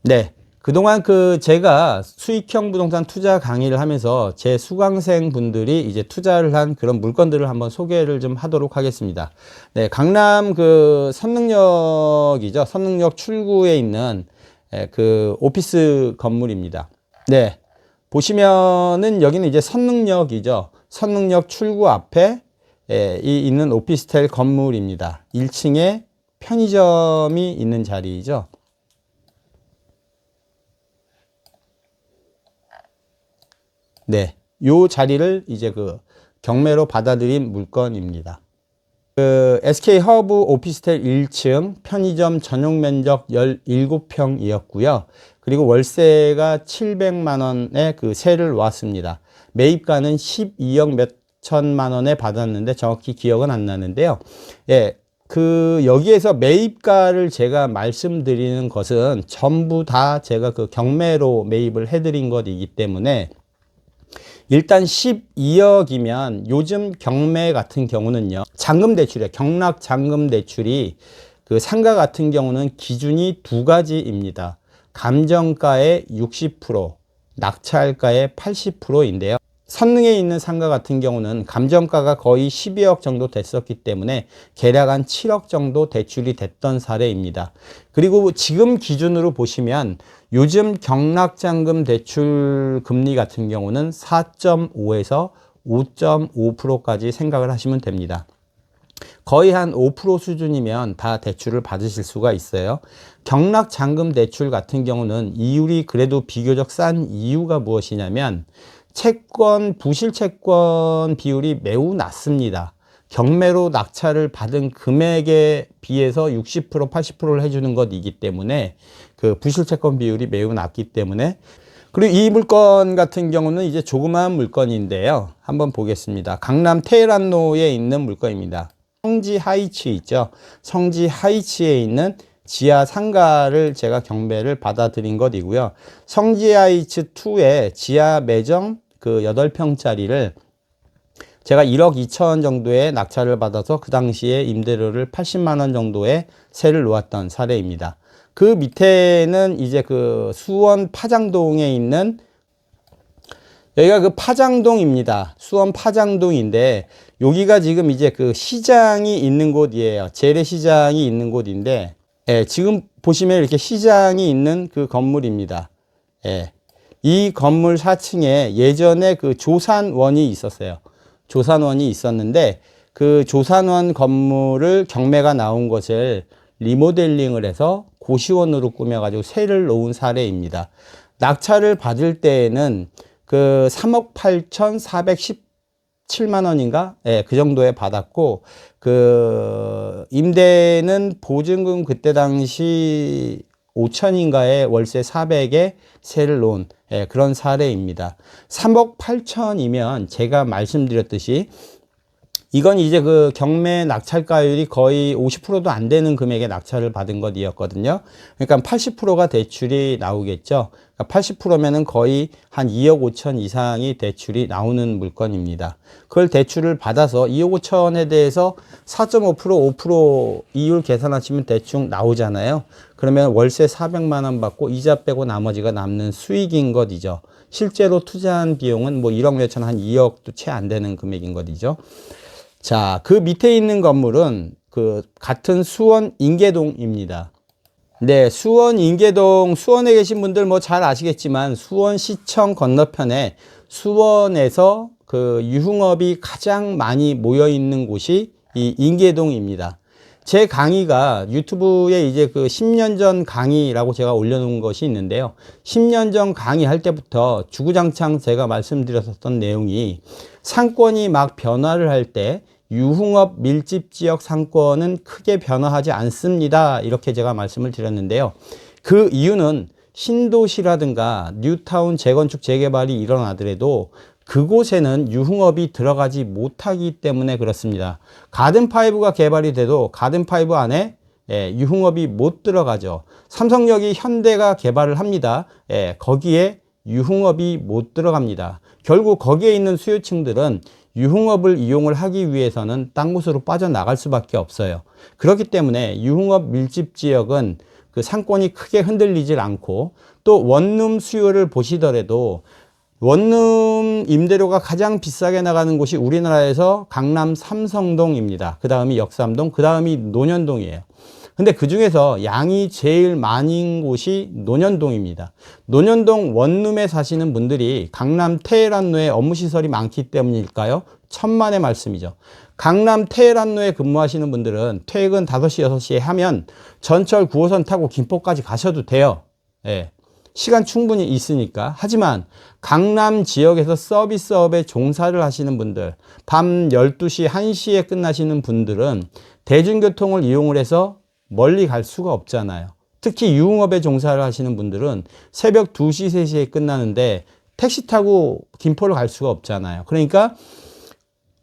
네. 그동안 제가 수익형 부동산 투자 강의를 하면서 제 수강생 분들이 이제 투자를 한 그런 물건들을 한번 소개를 좀 하도록 하겠습니다. 네. 강남 선릉역이죠. 선릉역 출구에 있는 오피스 건물입니다. 네. 보시면은 여기는 이제 선릉역이죠. 선릉역 출구 앞에 있는 오피스텔 건물입니다. 1층에 편의점이 있는 자리이죠. 네, 요 자리를 이제 경매로 받아들인 물건입니다. SK 허브 오피스텔 1층 편의점 전용 면적 17평이었고요. 그리고 월세가 700만 원의 세를 놓았습니다. 매입가는 12억 몇 천만 원에 받았는데 정확히 기억은 안 나는데요. 예, 여기에서 매입가를 제가 말씀드리는 것은 전부 다 제가 경매로 매입을 해드린 것이기 때문에 일단 12억이면 요즘 경매 같은 경우는요, 잔금 대출이에요. 경락 잔금 대출이 상가 같은 경우는 기준이 두 가지입니다. 감정가의 60%, 낙찰가의 80%인데요. 선릉에 있는 상가 같은 경우는 감정가가 거의 12억 정도 됐었기 때문에 계략 한 7억 정도 대출이 됐던 사례입니다. 그리고 지금 기준으로 보시면 요즘 경락잔금 대출 금리 같은 경우는 4.5에서 5.5%까지 생각을 하시면 됩니다. 거의 한 5% 수준이면 다 대출을 받으실 수가 있어요. 경락잔금 대출 같은 경우는 이율이 그래도 비교적 싼 이유가 무엇이냐면 부실 채권 비율이 매우 낮습니다. 경매로 낙찰을 받은 금액에 비해서 60%, 80%를 해주는 것이기 때문에 부실 채권 비율이 매우 낮기 때문에. 그리고 이 물건 같은 경우는 이제 조그마한 물건인데요. 한번 보겠습니다. 강남 테헤란로에 있는 물건입니다. 성지 하이츠 있죠. 성지 하이츠에 있는 지하 상가를 제가 경매를 받아들인 것이고요. 성지 하이츠 2의 지하 매점 8평짜리를 제가 1억 2천 정도의 낙찰을 받아서 그 당시에 임대료를 80만 원 정도의 세를 놓았던 사례입니다. 그 밑에는 이제 수원 파장동에 있는, 여기가 파장동입니다. 수원 파장동인데 여기가 지금 이제 시장이 있는 곳이에요. 재래시장이 있는 곳인데, 예, 지금 보시면 이렇게 시장이 있는 건물입니다. 예. 이 건물 4층에 예전에 조산원이 있었어요. 조산원이 있었는데 조산원 건물을 경매가 나온 것을 리모델링을 해서 고시원으로 꾸며가지고 세를 놓은 사례입니다. 낙찰을 받을 때에는 3억 8,417만 원인가? 예, 그 정도에 받았고, 임대는 보증금 그때 당시 5천인가에 월세 400에 세를 놓은 그런 사례입니다. 3억 8천이면 제가 말씀드렸듯이 이건 이제 경매 낙찰가율이 거의 50%도 안 되는 금액의 낙찰을 받은 것이었거든요. 그러니까 80%가 대출이 나오겠죠. 80%면은 거의 한 2억 5천 이상이 대출이 나오는 물건입니다. 그걸 대출을 받아서 2억 5천에 대해서 4.5%, 5% 이율 계산하시면 대충 나오잖아요. 그러면 월세 400만 원 받고 이자 빼고 나머지가 남는 수익인 것이죠. 실제로 투자한 비용은 1억 몇천, 한 2억도 채 안 되는 금액인 것이죠. 자, 그 밑에 있는 건물은 같은 수원 인계동입니다. 네, 수원 인계동, 수원에 계신 분들 잘 아시겠지만 수원시청 건너편에 수원에서 유흥업이 가장 많이 모여 있는 곳이 이 인계동입니다. 제 강의가 유튜브에 이제 10년 전 강의라고 제가 올려놓은 것이 있는데요. 10년 전 강의할 때부터 주구장창 제가 말씀드렸었던 내용이 상권이 막 변화를 할 때 유흥업 밀집 지역 상권은 크게 변화하지 않습니다. 이렇게 제가 말씀을 드렸는데요. 그 이유는 신도시라든가 뉴타운 재건축 재개발이 일어나더라도 그곳에는 유흥업이 들어가지 못하기 때문에 그렇습니다. 가든5가 개발이 돼도 가든5 안에 유흥업이 못 들어가죠. 삼성역이 현대가 개발을 합니다. 거기에 유흥업이 못 들어갑니다. 결국 거기에 있는 수요층들은 유흥업을 이용을 하기 위해서는 딴 곳으로 빠져나갈 수밖에 없어요. 그렇기 때문에 유흥업 밀집 지역은 그 상권이 크게 흔들리질 않고, 또 원룸 수요를 보시더라도 원룸 임대료가 가장 비싸게 나가는 곳이 우리나라에서 강남 삼성동입니다. 그 다음이 역삼동, 그 다음이 논현동이에요. 근데 그 중에서 양이 제일 많은 곳이 논현동입니다. 논현동 원룸에 사시는 분들이 강남 테헤란로에 업무시설이 많기 때문일까요? 천만의 말씀이죠. 강남 테헤란로에 근무하시는 분들은 퇴근 5시, 6시에 하면 전철 9호선 타고 김포까지 가셔도 돼요. 예. 시간 충분히 있으니까. 하지만 강남 지역에서 서비스업에 종사를 하시는 분들, 밤 12시, 1시에 끝나시는 분들은 대중교통을 이용을 해서 멀리 갈 수가 없잖아요. 특히 유흥업에 종사를 하시는 분들은 새벽 2시, 3시에 끝나는데 택시 타고 김포를 갈 수가 없잖아요. 그러니까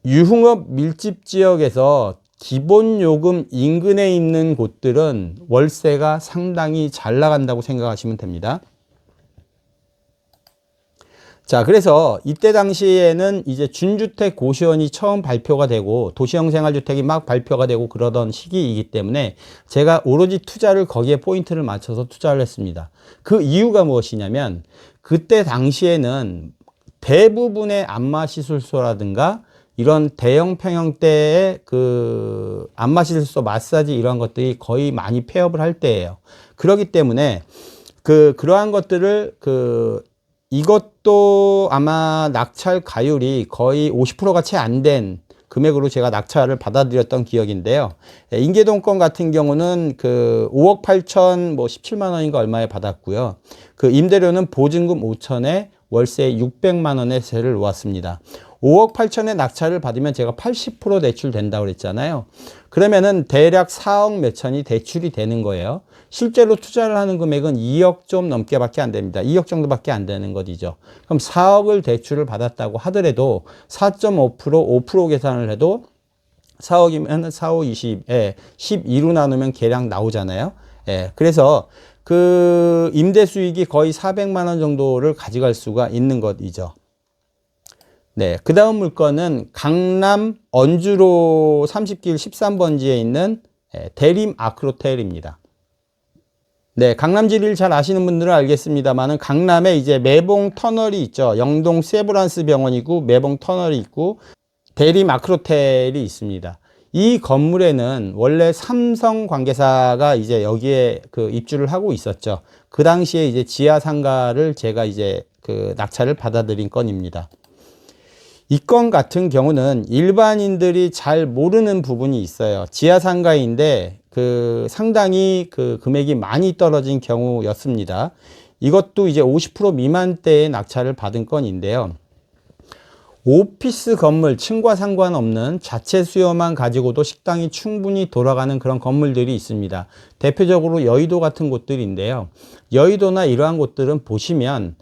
유흥업 밀집 지역에서 기본 요금 인근에 있는 곳들은 월세가 상당히 잘 나간다고 생각하시면 됩니다. 자, 그래서 이때 당시에는 이제 준주택 고시원이 처음 발표가 되고 도시형 생활주택이 막 발표가 되고 그러던 시기이기 때문에 제가 오로지 투자를 거기에 포인트를 맞춰서 투자를 했습니다. 그 이유가 무엇이냐면 그때 당시에는 대부분의 안마시술소라든가 이런 대형 평형대의 그 안마시술소 마사지 이런 것들이 거의 많이 폐업을 할 때예요. 그렇기 때문에 그러한 것들을 이것도 아마 낙찰 가율이 거의 50%가 채 안 된 금액으로 제가 낙찰을 받아들였던 기억인데요. 인계동권 같은 경우는 5억 8천 17만 원인가 얼마에 받았고요. 그 임대료는 보증금 5천에 월세 600만 원의 세를 놓았습니다. 5억 8천에 낙찰을 받으면 제가 80% 대출된다고 그랬잖아요. 그러면은 대략 4억 몇 천이 대출이 되는 거예요. 실제로 투자를 하는 금액은 2억 좀 넘게 밖에 안 됩니다. 2억 정도밖에 안 되는 것이죠. 그럼 4억을 대출을 받았다고 하더라도 4.5%, 5% 계산을 해도 4억이면 4억 20에 12로 나누면 계량 나오잖아요. 예, 그래서 그 임대 수익이 거의 400만 원 정도를 가져갈 수가 있는 것이죠. 네, 그 다음 물건은 강남 언주로 30길 13번지에 있는 대림 아크로텔입니다. 네, 강남 지리를 잘 아시는 분들은 알겠습니다만은 강남에 이제 매봉 터널이 있죠. 영동 세브란스 병원이고 매봉 터널이 있고 대림 아크로텔이 있습니다. 이 건물에는 원래 삼성 관계사가 이제 여기에 입주를 하고 있었죠. 그 당시에 이제 지하 상가를 제가 이제 낙찰을 받아들인 건입니다. 이 건 같은 경우는 일반인들이 잘 모르는 부분이 있어요. 지하 상가인데 상당히 금액이 많이 떨어진 경우였습니다. 이것도 이제 50% 미만대의 낙찰을 받은 건인데요. 오피스 건물, 층과 상관없는 자체 수요만 가지고도 식당이 충분히 돌아가는 그런 건물들이 있습니다. 대표적으로 여의도 같은 곳들인데요. 여의도나 이러한 곳들은 보시면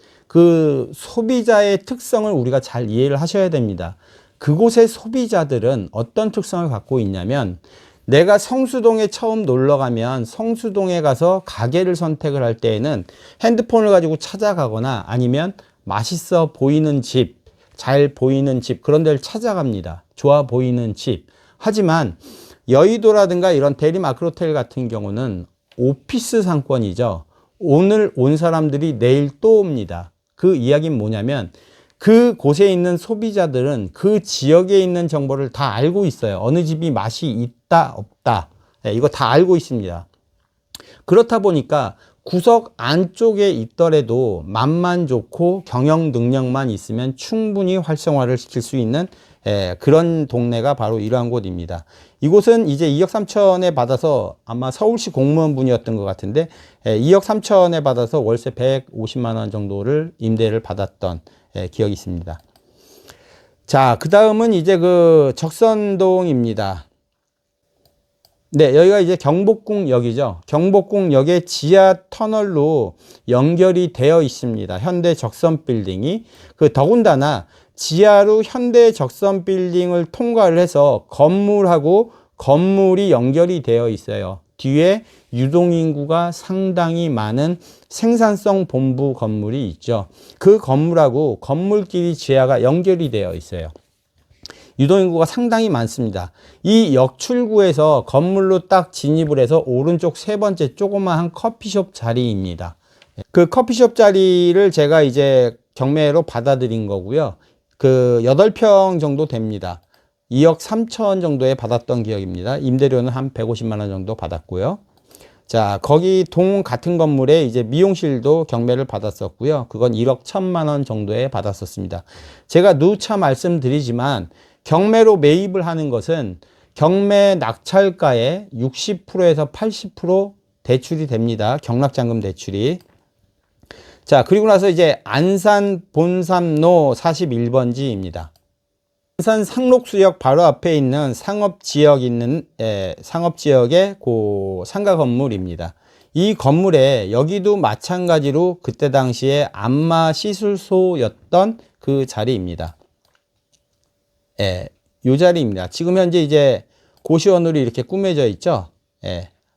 소비자의 특성을 우리가 잘 이해를 하셔야 됩니다. 그곳의 소비자들은 어떤 특성을 갖고 있냐면 내가 성수동에 처음 놀러 가면 성수동에 가서 가게를 선택을 할 때에는 핸드폰을 가지고 찾아가거나 아니면 맛있어 보이는 집, 잘 보이는 집 그런 데를 찾아갑니다. 좋아 보이는 집. 하지만 여의도라든가 이런 대림 아크로텔 같은 경우는 오피스 상권이죠. 오늘 온 사람들이 내일 또 옵니다. 그 이야기는 뭐냐면 그곳에 있는 소비자들은 그 지역에 있는 정보를 다 알고 있어요. 어느 집이 맛이 있다 없다. 네, 이거 다 알고 있습니다. 그렇다 보니까 구석 안쪽에 있더라도 맛만 좋고 경영 능력만 있으면 충분히 활성화를 시킬 수 있는 그런 동네가 바로 이러한 곳입니다. 이곳은 이제 2억 3천에 받아서 아마 서울시 공무원분이었던 것 같은데 2억 3천에 받아서 월세 150만 원 정도를 임대를 받았던 기억이 있습니다. 자, 그 다음은 이제 적선동입니다. 네, 여기가 이제 경복궁역이죠. 경복궁역의 지하 터널로 연결이 되어 있습니다. 현대 적선 빌딩이. 더군다나 지하로 현대 적선 빌딩을 통과를 해서 건물하고 건물이 연결이 되어 있어요. 뒤에 유동인구가 상당히 많은 생산성 본부 건물이 있죠. 그 건물하고 건물끼리 지하가 연결이 되어 있어요. 유동인구가 상당히 많습니다. 이 역출구에서 건물로 딱 진입을 해서 오른쪽 세 번째 조그마한 커피숍 자리입니다. 그 커피숍 자리를 제가 이제 경매로 받아들인 거고요. 그 8평 정도 됩니다. 2억 3천 정도에 받았던 기억입니다. 임대료는 한 150만 원 정도 받았고요. 자, 거기 동 같은 건물에 이제 미용실도 경매를 받았었고요. 그건 1억 1천만 원 정도에 받았었습니다. 제가 누차 말씀드리지만 경매로 매입을 하는 것은 경매 낙찰가의 60%에서 80% 대출이 됩니다. 경락잔금 대출이. 자, 그리고 나서 이제 안산 본삼로 41번지입니다. 안산 상록수역 바로 앞에 있는 상업지역의 그 상가 건물입니다. 이 건물에 여기도 마찬가지로 그때 당시에 안마 시술소였던 그 자리입니다. 이 자리입니다. 지금 현재 이제 고시원으로 이렇게 꾸며져 있죠.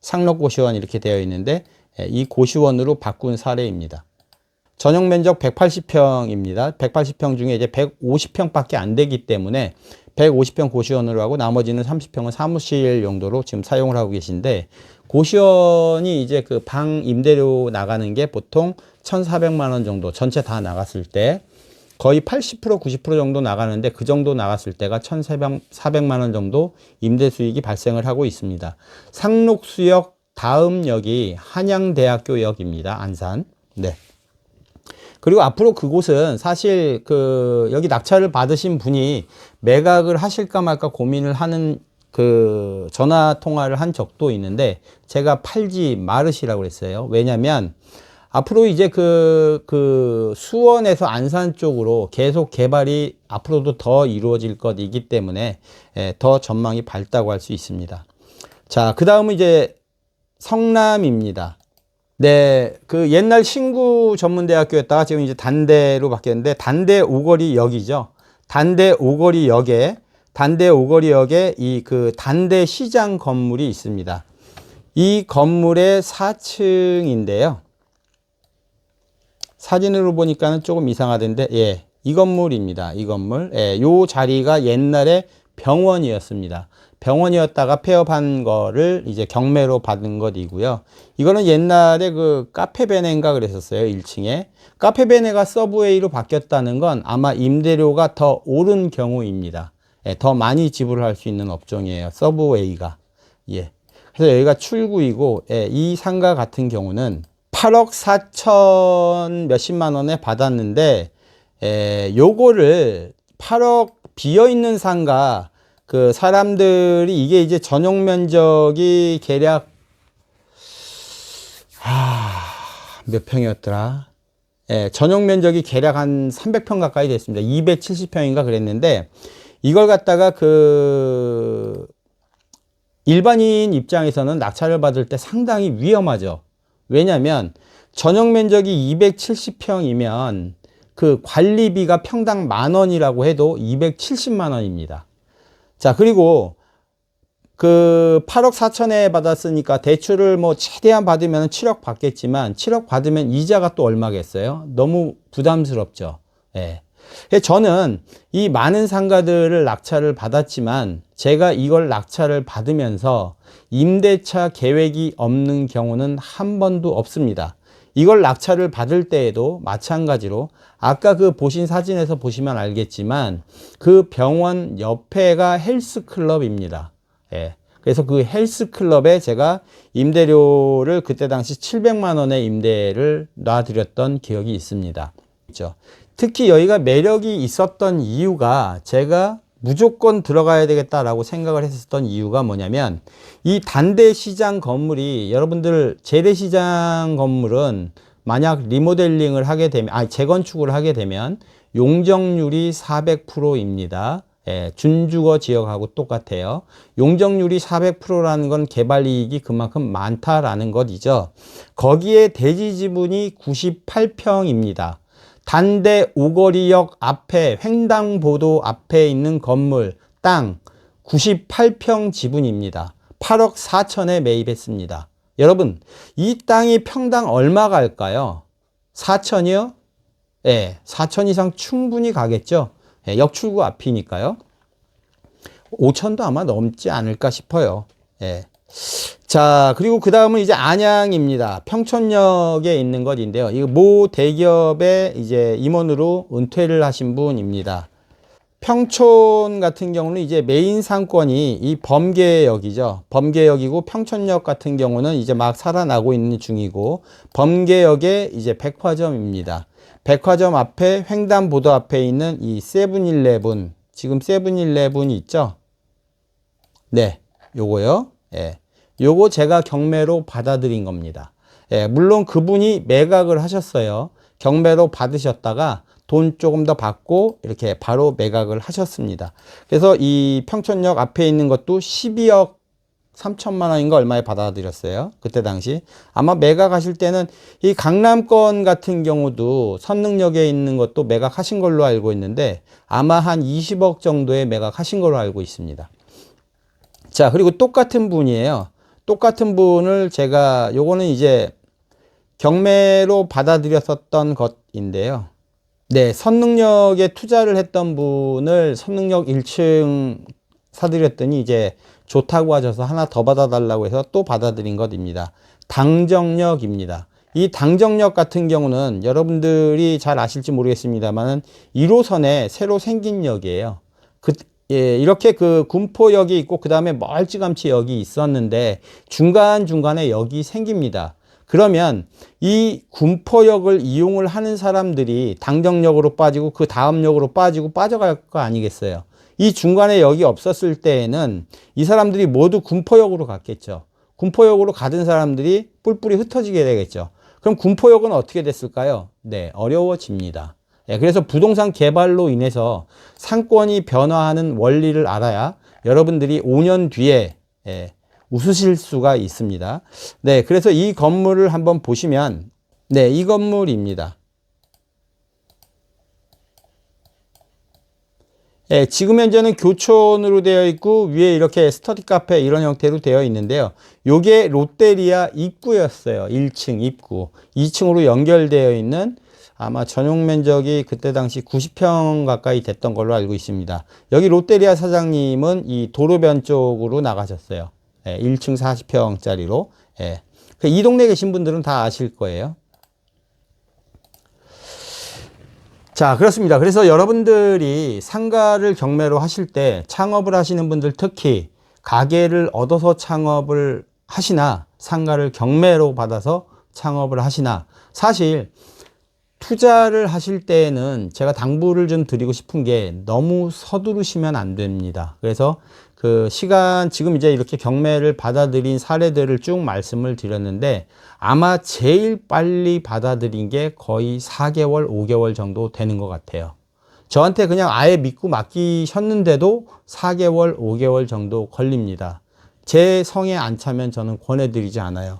상록고시원 이렇게 되어 있는데 이 고시원으로 바꾼 사례입니다. 전용 면적 180평입니다. 180평 중에 이제 150평밖에 안 되기 때문에 150평 고시원으로 하고 나머지는 30평은 사무실 용도로 지금 사용을 하고 계신데, 고시원이 이제 그 방 임대료 나가는 게 보통 1,400만 원 정도 전체 다 나갔을 때 거의 80% 90% 정도 나가는데, 그 정도 나갔을 때가 1,400만 원 정도 임대 수익이 발생을 하고 있습니다. 상록수역 다음 역이 한양대학교역입니다. 안산. 네. 그리고 앞으로 그곳은 사실 여기 낙찰을 받으신 분이 매각을 하실까 말까 고민을 하는 그 전화 통화를 한 적도 있는데, 제가 팔지 말으시라고 그랬어요. 왜냐면 앞으로 이제 수원에서 안산 쪽으로 계속 개발이 앞으로도 더 이루어질 것이기 때문에 더 전망이 밝다고 할 수 있습니다. 자, 그 다음은 이제 성남입니다. 네, 그 옛날 신구 전문대학교였다가 지금 이제 단대로 바뀌었는데, 단대 오거리역이죠. 단대 오거리역에 이 단대 시장 건물이 있습니다. 이 건물의 4층인데요. 사진으로 보니까는 조금 이상하던데, 이 건물입니다. 이 건물. 요 자리가 옛날에 병원이었습니다. 병원이었다가 폐업한 거를 이제 경매로 받은 것이고요. 이거는 옛날에 그 카페베네인가 그랬었어요. 1층에. 카페베네가 서브웨이로 바뀌었다는 건 아마 임대료가 더 오른 경우입니다. 더 많이 지불을 할 수 있는 업종이에요. 서브웨이가. 그래서 여기가 출구이고, 이 상가 같은 경우는 8억 4천 몇십만 원에 받았는데, 요거를 8억 비어있는 상가, 그 사람들이 이게 이제 전용 면적이 대략 몇 평이었더라? 전용 면적이 대략 한 300평 가까이 됐습니다. 270평인가 그랬는데, 이걸 갖다가 일반인 입장에서는 낙찰을 받을 때 상당히 위험하죠. 왜냐면 전용 면적이 270평이면 그 관리비가 평당 10,000원이라고 해도 270만 원입니다. 자, 그리고 8억 4천에 받았으니까 대출을 뭐 최대한 받으면 7억 받겠지만, 7억 받으면 이자가 또 얼마겠어요? 너무 부담스럽죠. 저는 이 많은 상가들을 낙찰을 받았지만, 제가 이걸 낙찰을 받으면서 임대차 계획이 없는 경우는 한 번도 없습니다. 이걸 낙찰을 받을 때에도 마찬가지로 아까 보신 사진에서 보시면 알겠지만, 그 병원 옆에가 헬스클럽입니다. 그래서 그 헬스클럽에 제가 임대료를 그때 당시 700만 원의 임대를 놔드렸던 기억이 있습니다. 그렇죠? 특히 여기가 매력이 있었던 이유가, 제가 무조건 들어가야 되겠다라고 생각을 했었던 이유가 뭐냐면, 이 단대시장 건물이, 여러분들 재래시장 건물은 만약 리모델링을 하게 되면, 재건축을 하게 되면 용적률이 400%입니다. 준주거 지역하고 똑같아요. 용적률이 400%라는 건 개발이익이 그만큼 많다라는 것이죠. 거기에 대지 지분이 98평입니다. 단대 오거리역 앞에, 횡단보도 앞에 있는 건물 땅 98평 지분입니다. 8억 4천에 매입했습니다. 여러분, 이 땅이 평당 얼마 갈까요? 4천이요? 4천 이상 충분히 가겠죠. 역출구 앞이니까요. 5천도 아마 넘지 않을까 싶어요. 예. 자, 그리고 그 다음은 이제 안양입니다. 평촌역에 있는 것인데요. 이거 모 대기업의 이제 임원으로 은퇴를 하신 분입니다. 평촌 같은 경우는 이제 메인 상권이 이 범계역이죠. 범계역이고 평촌역 같은 경우는 이제 막 살아나고 있는 중이고 범계역에 이제 백화점입니다. 백화점 앞에 횡단보도 앞에 있는 이 세븐일레븐, 지금 세븐일레븐이 있죠. 네, 요거요. 예. 요거 제가 경매로 받아들인 겁니다. 예, 물론 그분이 매각을 하셨어요. 경매로 받으셨다가 돈 조금 더 받고 이렇게 바로 매각을 하셨습니다. 그래서 이 평촌역 앞에 있는 것도 12억 3천만 원인가 얼마에 받아들였어요. 그때 당시. 아마 매각하실 때는 이 강남권 같은 경우도 선릉역에 있는 것도 매각하신 걸로 알고 있는데 아마 한 20억 정도에 매각하신 걸로 알고 있습니다. 자, 그리고 똑같은 분이에요. 똑같은 분을 제가 요거는 이제 경매로 받아들였었던 것인데요. 네, 선릉역에 투자를 했던 분을 선릉역 1층 사드렸더니 이제 좋다고 하셔서 하나 더 받아달라고 해서 또 받아들인 것입니다. 당정역입니다. 이 당정역 같은 경우는 여러분들이 잘 아실지 모르겠습니다만 1호선에 새로 생긴 역이에요. 예, 이렇게 그 군포역이 있고 그 다음에 멀찌감치 역이 있었는데 중간중간에 역이 생깁니다. 그러면 이 군포역을 이용을 하는 사람들이 당정역으로 빠지고 그 다음 역으로 빠지고 빠져갈 거 아니겠어요. 이 중간에 역이 없었을 때에는 이 사람들이 모두 군포역으로 갔겠죠. 군포역으로 가던 사람들이 뿔뿔이 흩어지게 되겠죠. 그럼 군포역은 어떻게 됐을까요? 네, 어려워집니다. 예, 그래서 부동산 개발로 인해서 상권이 변화하는 원리를 알아야 여러분들이 5년 뒤에 웃으실 수가 있습니다. 네, 그래서 이 건물을 한번 보시면 네, 이 건물입니다. 예, 지금 현재는 교촌으로 되어 있고 위에 이렇게 스터디 카페 이런 형태로 되어 있는데요. 요게 롯데리아 입구였어요. 1층 입구. 2층으로 연결되어 있는 아마 전용 면적이 그때 당시 90평 가까이 됐던 걸로 알고 있습니다. 여기 롯데리아 사장님은 이 도로변 쪽으로 나가셨어요. 예, 1층 40평짜리로. 예. 이 동네에 계신 분들은 다 아실 거예요. 자, 그렇습니다. 그래서 여러분들이 상가를 경매로 하실 때 창업을 하시는 분들 특히 가게를 얻어서 창업을 하시나 상가를 경매로 받아서 창업을 하시나 사실 투자를 하실 때에는 제가 당부를 좀 드리고 싶은 게 너무 서두르시면 안 됩니다. 그래서 그 시간 지금 이제 이렇게 경매를 받아들인 사례들을 쭉 말씀을 드렸는데 아마 제일 빨리 받아들인 게 거의 4개월, 5개월 정도 되는 것 같아요. 저한테 그냥 아예 믿고 맡기셨는데도 4개월, 5개월 정도 걸립니다. 제 성에 안 차면 저는 권해드리지 않아요.